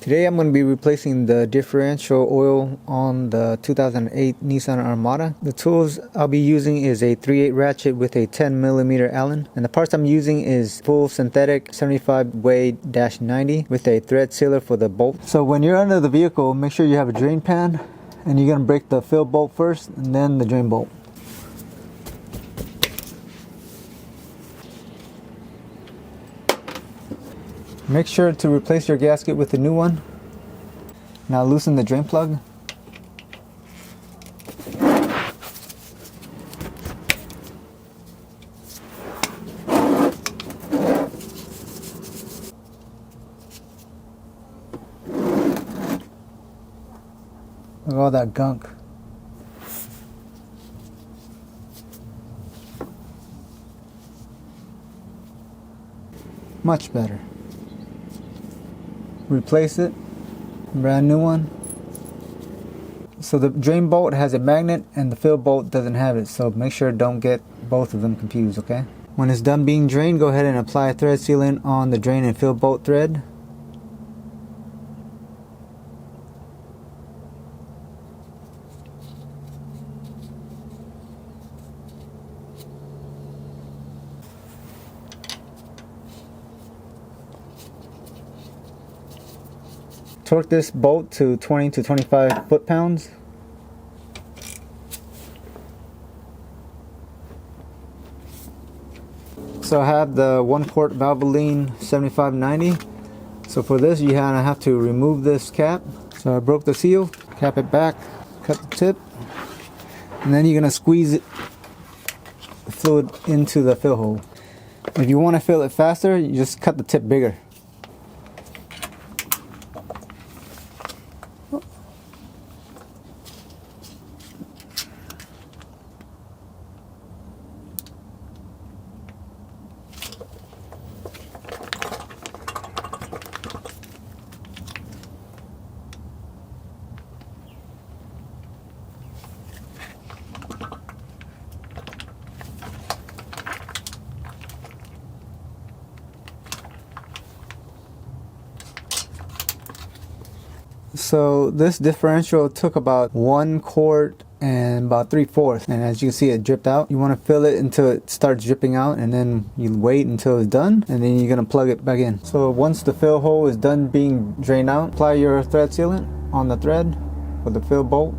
Today I'm going to be replacing the differential oil on the 2008 Nissan Armada. The tools I'll be using is a 3/8 ratchet with a 10mm Allen, and the parts I'm using is full synthetic 75 weight-90 with a thread sealer for the bolt. So when you're under the vehicle, make sure you have a drain pan, and you're going to break the fill bolt first and then the drain bolt. Make sure to replace your gasket with a new one. Now loosen the drain plug. Look at all that gunk. Much better. Replace it, brand new one. So the drain bolt has a magnet and the fill bolt doesn't have it, so make sure don't get both of them confused, okay? When it's done being drained, go ahead and apply thread sealant on the drain and fill bolt thread. Torque this bolt to 20 to 25 foot-pounds. So I have the 1 quart Valvoline 7590. So for this you have to remove this cap. So I broke the seal, cap it back, cut the tip, and then you're going to squeeze the fluid into the fill hole. If you want to fill it faster, you just cut the tip bigger. So this differential took about 1 quart and about 3/4, and as you can see, it dripped out. You want to fill it until it starts dripping out, and then you wait until it's done, and then you're going to plug it back in. So once the fill hole is done being drained out, apply your thread sealant on the thread for the fill bolt.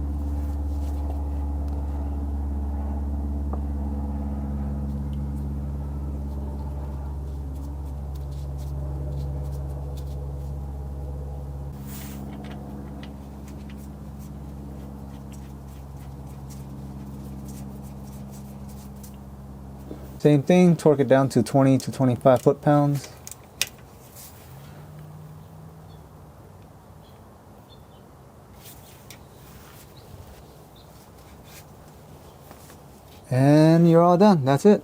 Same thing, torque it down to 20 to 25 foot-pounds. And you're all done. That's it.